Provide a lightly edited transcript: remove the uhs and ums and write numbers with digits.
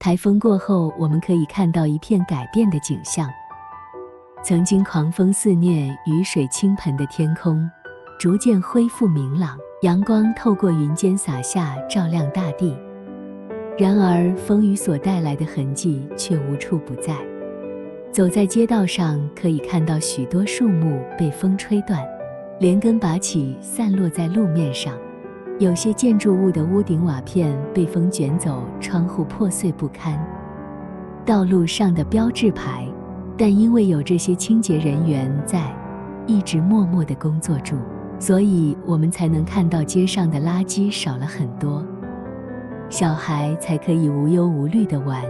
台风过后，我们可以看到一片改变的景象。曾经狂风肆虐、雨水倾盆的天空，逐渐恢复明朗，阳光透过云间洒下，照亮大地。然而，风雨所带来的痕迹却无处不在。走在街道上，可以看到许多树木被风吹断，连根拔起，散落在路面上。有些建筑物的屋顶瓦片被风卷走，窗户破碎不堪。道路上的标志牌，但因为有这些清洁人员在，一直默默地工作住，所以我们才能看到街上的垃圾少了很多，小孩才可以无忧无虑地玩。